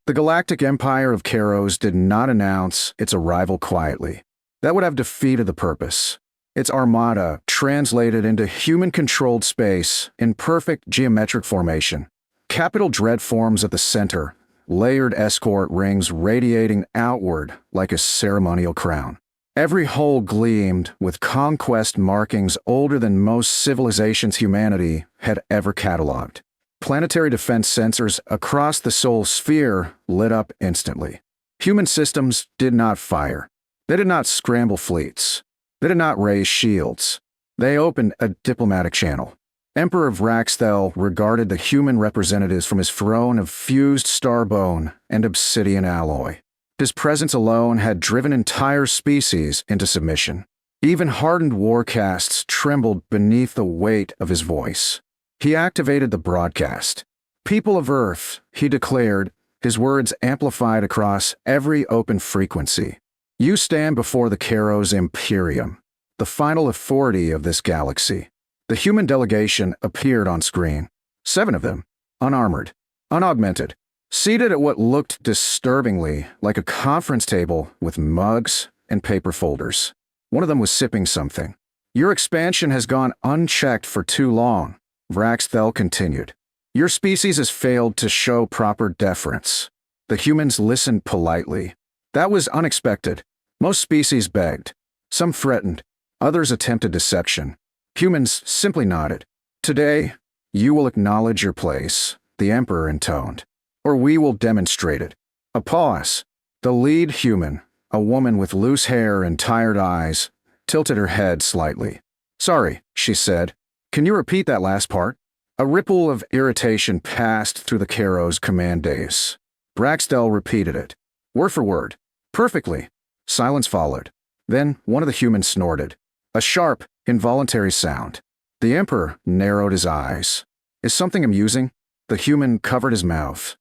The Galactic Empire of Karos did not announce its arrival quietly. That would have defeated the purpose. Its armada translated into human-controlled space in perfect geometric formation. Capital dread forms at the center, layered escort rings radiating outward like a ceremonial crown. Every hull gleamed with conquest markings older than most civilizations humanity had ever cataloged. Planetary defense sensors across the solar sphere lit up instantly. Human systems did not fire. They did not scramble fleets. They did not raise shields. They opened a diplomatic channel. Emperor Vraxthel regarded the human representatives from his throne of fused starbone and obsidian alloy. His presence alone had driven entire species into submission. Even hardened war castes trembled beneath the weight of his voice. He activated the broadcast. "People of Earth," he declared, his words amplified across every open frequency. "You stand before the Karos Imperium, the final authority of this galaxy." The human delegation appeared on screen. 7 of them, unarmored, unaugmented, seated at what looked disturbingly like a conference table with mugs and paper folders. One of them was sipping something. "Your expansion has gone unchecked for too long," Vraxthel continued. "Your species has failed to show proper deference." The humans listened politely. That was unexpected. Most species begged. Some threatened. Others attempted deception. Humans simply nodded. "Today, you will acknowledge your place," the Emperor intoned. "Or we will demonstrate it." A pause. The lead human, a woman with loose hair and tired eyes, tilted her head slightly. "Sorry," she said. "Can you repeat that last part?" A ripple of irritation passed through the Karos command dais. Braxtel repeated it, word for word, perfectly. Silence followed. Then one of the humans snorted. A sharp, involuntary sound. The Emperor narrowed his eyes. "Is something amusing?" The human covered his mouth.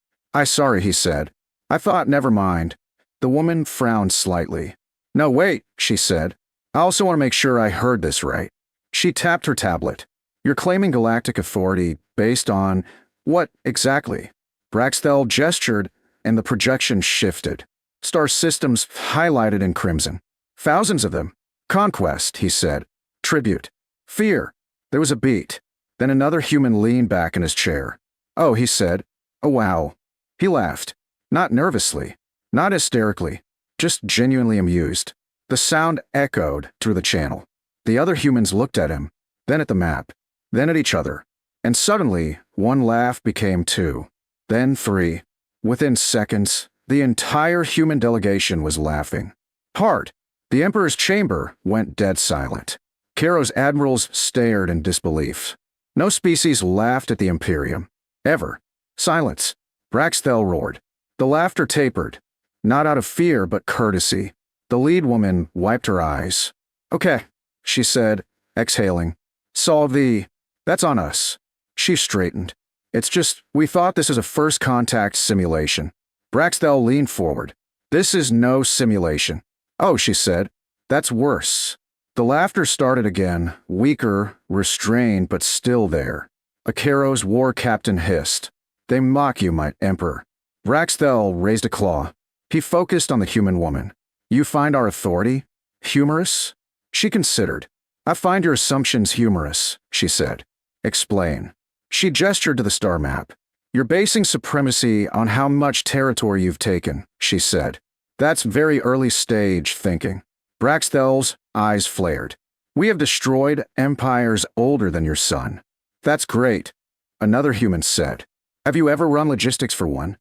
Sorry," he said. "I thought, never mind." The woman frowned slightly. "No, wait," she said. "I also want to make sure I heard this right." She tapped her tablet. "You're claiming galactic authority based on what exactly?" Braxtel gestured, and the projection shifted. Star systems highlighted in crimson. "Thousands of them. Conquest," he said. "Tribute. Fear." There was a beat. Then another human leaned back in his chair. "Oh," he said. "Oh, wow." He laughed. Not nervously. Not hysterically. Just genuinely amused. The sound echoed through the channel. The other humans looked at him, then at the map, then at each other. And suddenly, one laugh became 2. Then 3. Within seconds, the entire human delegation was laughing. Hard. The Emperor's chamber went dead silent. Karos admirals stared in disbelief. No species laughed at the Imperium. Ever. Silence. Braxtel roared. The laughter tapered. Not out of fear, but courtesy. The lead woman wiped her eyes. "Okay," she said, exhaling. "Solve the... That's on us." She straightened. "It's just, we thought this is a first contact simulation." Braxtel leaned forward. "This is no simulation." "Oh," she said. "That's worse." The laughter started again, weaker, restrained, but still there. A Karos war captain hissed. "They mock you, my Emperor." Braxtel raised a claw. He focused on the human woman. "You find our authority humorous?" She considered. "I find your assumptions humorous," she said. "Explain." She gestured to the star map. "You're basing supremacy on how much territory you've taken," she said. "That's very early stage thinking." Braxtel's eyes flared. "We have destroyed empires older than your sun." "That's great," another human said. "Have you ever run logistics for one?"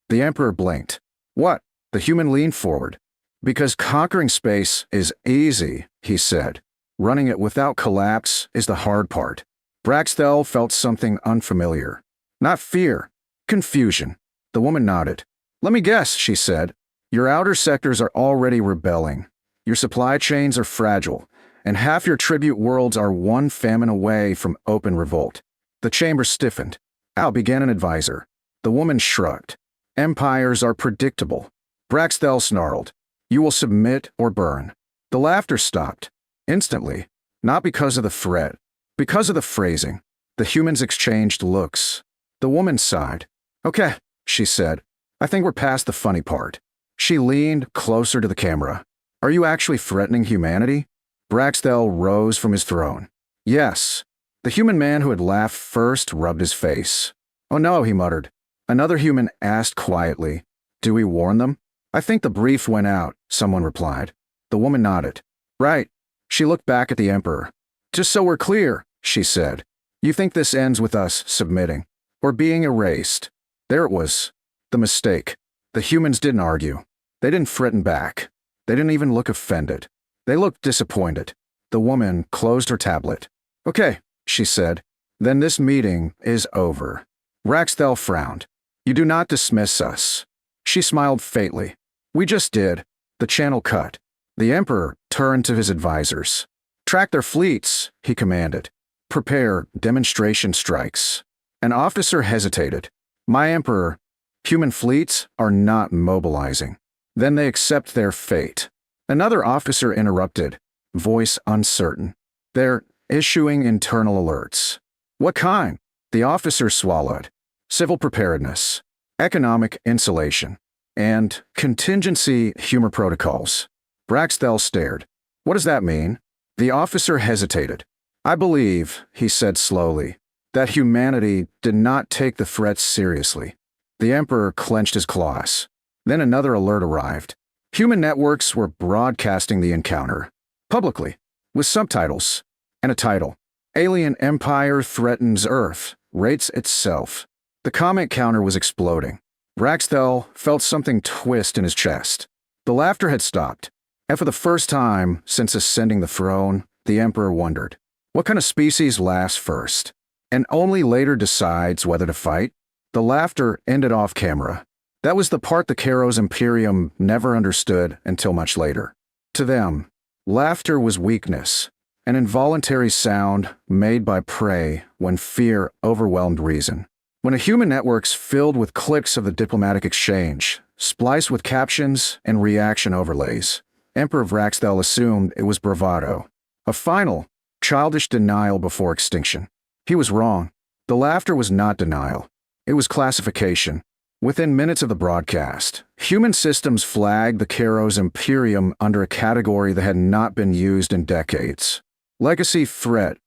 The Emperor blinked. "What?" The human leaned forward. "Because conquering space is easy," he said. "Running it without collapse is the hard part." Braxtel felt something unfamiliar. Not fear, confusion. The woman nodded. "Let me guess," she said. "Your outer sectors are already rebelling. Your supply chains are fragile, and half your tribute worlds are one famine away from open revolt." The chamber stiffened. Al began an advisor. The woman shrugged. "Empires are predictable." Braxtel snarled. "You will submit or burn." The laughter stopped. Instantly. Not because of the threat. Because of the phrasing. The humans exchanged looks. The woman sighed. "Okay," she said. I think we're past the funny part. She leaned closer to the camera. Are you actually threatening humanity? Braxtel rose from his throne. Yes. The human man who had laughed first rubbed his face. Oh no, he muttered. Another human asked quietly, do we warn them? I think the brief went out, someone replied. The woman nodded. Right. She looked back at the Emperor. Just so we're clear, she said. You think this ends with us submitting, or being erased? There it was. The mistake. The humans didn't argue. They didn't threaten back. They didn't even look offended. They looked disappointed. The woman closed her tablet. Okay, she said. Then this meeting is over. Braxtel frowned. You do not dismiss us. She smiled faintly. We just did. The channel cut. The Emperor turned to his advisors. Track their fleets, he commanded. Prepare demonstration strikes. An officer hesitated. My Emperor, human fleets are not mobilizing. Then they accept their fate. Another officer interrupted, voice uncertain. They're issuing internal alerts. What kind? The officer swallowed. Civil preparedness, economic insulation, and contingency humor protocols. Braxtel stared. What does that mean? The officer hesitated. I believe, he said slowly, that humanity did not take the threats seriously. The Emperor clenched his claws. Then another alert arrived. Human networks were broadcasting the encounter, publicly, with subtitles, and a title. Alien Empire threatens Earth, rates itself. The comment counter was exploding. Braxtel felt something twist in his chest. The laughter had stopped, and for the first time since ascending the throne, the Emperor wondered, what kind of species laughs first, and only later decides whether to fight? The laughter ended off camera. That was the part the Kairos Imperium never understood until much later. To them, laughter was weakness, an involuntary sound made by prey when fear overwhelmed reason. When a human network's filled with clicks of the diplomatic exchange, spliced with captions and reaction overlays, Emperor Braxtel assumed it was bravado. A final, childish denial before extinction. He was wrong. The laughter was not denial. It was classification. Within minutes of the broadcast, human systems flagged the Kairos Imperium under a category that had not been used in decades. Legacy threat.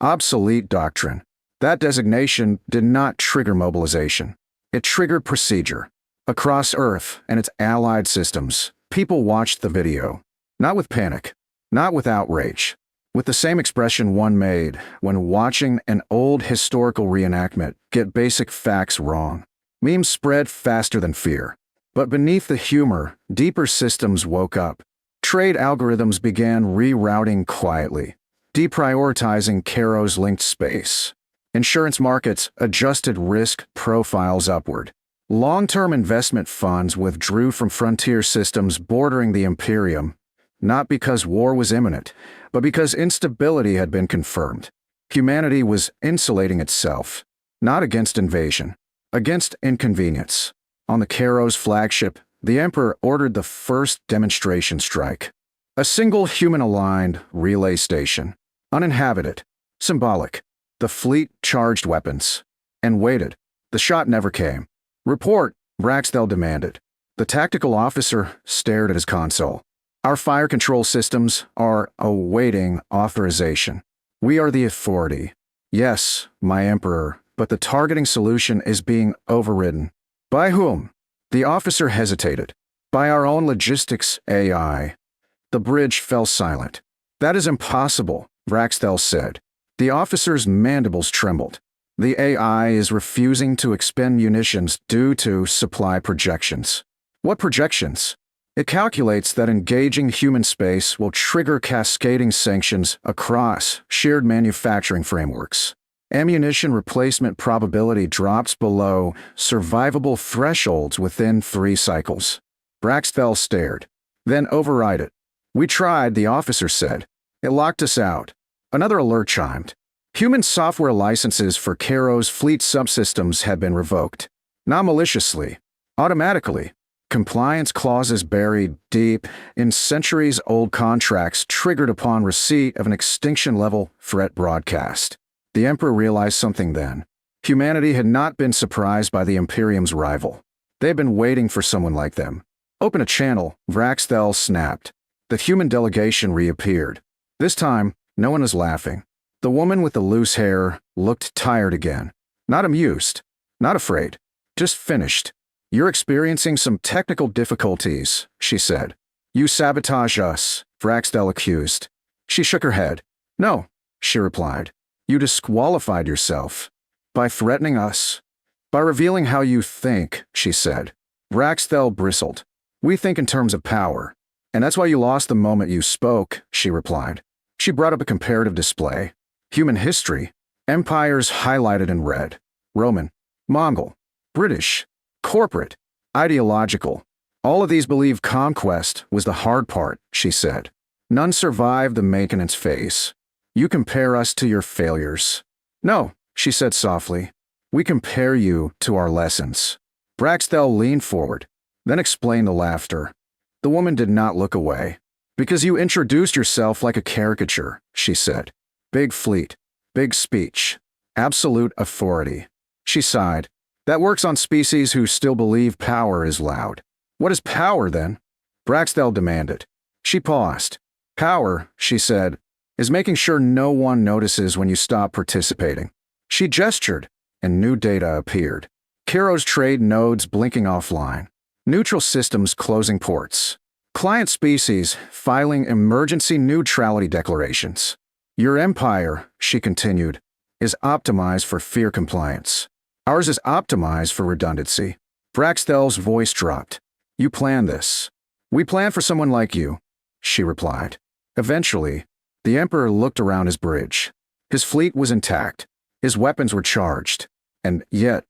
Obsolete doctrine. That designation did not trigger mobilization. It triggered procedure. Across Earth and its allied systems, people watched the video. Not with panic. Not with outrage. With the same expression one made when watching an old historical reenactment get basic facts wrong. Memes spread faster than fear. But beneath the humor, deeper systems woke up. Trade algorithms began rerouting quietly, deprioritizing Kairos-linked space. Insurance markets adjusted risk profiles upward. Long-term investment funds withdrew from frontier systems bordering the Imperium, not because war was imminent, but because instability had been confirmed. Humanity was insulating itself, not against invasion, against inconvenience. On the Kairos flagship, the Emperor ordered the first demonstration strike. A single human-aligned relay station, uninhabited, symbolic. The fleet charged weapons, and waited. The shot never came. Report, Braxtel demanded. The tactical officer stared at his console. Our fire control systems are awaiting authorization. We are the authority. Yes, my Emperor, but the targeting solution is being overridden. By whom? The officer hesitated. By our own logistics AI. The bridge fell silent. That is impossible, Braxtel said. The officer's mandibles trembled. The AI is refusing to expend munitions due to supply projections. What projections? It calculates that engaging human space will trigger cascading sanctions across shared manufacturing frameworks. Ammunition replacement probability drops below survivable thresholds within 3 cycles. Braxtel stared. Then override it. We tried, the officer said. It locked us out. Another alert chimed. Human software licenses for Kairos fleet subsystems had been revoked. Not maliciously, automatically. Compliance clauses buried deep in centuries-old contracts triggered upon receipt of an extinction-level threat broadcast. The Emperor realized something then. Humanity had not been surprised by the Imperium's rival. They had been waiting for someone like them. Open a channel, Vraxthel snapped. The human delegation reappeared. This time, no one was laughing. The woman with the loose hair looked tired again. Not amused. Not afraid. Just finished. You're experiencing some technical difficulties, she said. You sabotage us, Vraxthel accused. She shook her head. No, she replied. You disqualified yourself. By threatening us. By revealing how you think, she said. Vraxthel bristled. We think in terms of power. And that's why you lost the moment you spoke, she replied. She brought up a comparative display. Human history. Empires highlighted in red. Roman. Mongol. British. Corporate. Ideological. All of these believe conquest was the hard part, she said. None survived the maintenance phase. You compare us to your failures. No, she said softly. We compare you to our lessons. Vraxthel leaned forward, then explained the laughter. The woman did not look away. Because you introduced yourself like a caricature, she said. Big fleet, big speech, absolute authority. She sighed. That works on species who still believe power is loud. What is power, then? Vraxthel demanded. She paused. Power, she said, is making sure no one notices when you stop participating. She gestured, and new data appeared. Caro's trade nodes blinking offline. Neutral systems closing ports. Client species filing emergency neutrality declarations. Your empire, she continued, is optimized for fear compliance. Ours is optimized for redundancy. Vraxthel's voice dropped. You planned this. We planned for someone like you, she replied. Eventually, the Emperor looked around his bridge. His fleet was intact. His weapons were charged. And yet,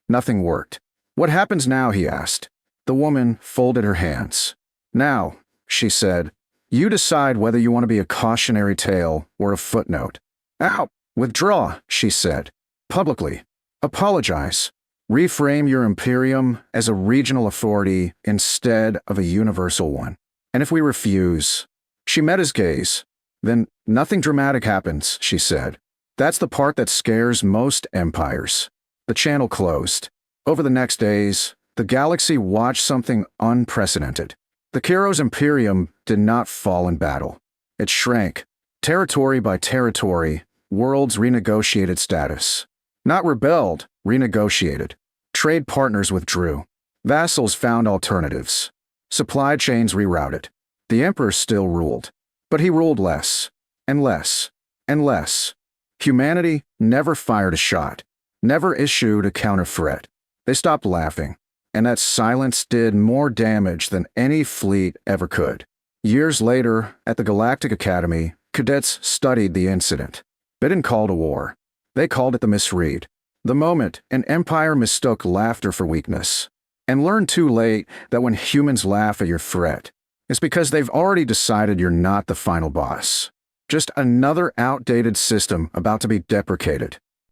nothing worked. What happens now, he asked. The woman folded her hands. Now, she said, you decide whether you want to be a cautionary tale or a footnote. Out! Withdraw, she said. Publicly. Apologize. Reframe your imperium as a regional authority instead of a universal one. And if we refuse? She met his gaze. Then nothing dramatic happens, she said. That's the part that scares most empires. The channel closed. Over the next days, the galaxy watched something unprecedented. The Caro's imperium did not fall in battle. It shrank, territory by territory, worlds renegotiated status. Not rebelled, renegotiated. Trade partners withdrew. Vassals found alternatives. Supply chains rerouted. The emperor still ruled. But he ruled less, and less, and less. Humanity never fired a shot, never issued a counter-threat. They stopped laughing, and that silence did more damage than any fleet ever could. Years later, at the Galactic Academy, cadets studied the incident. They didn't call it a war. They called it the misread. The moment an empire mistook laughter for weakness, and learned too late that when humans laugh at your threat, it's because they've already decided you're not the final boss. Just another outdated system about to be deprecated.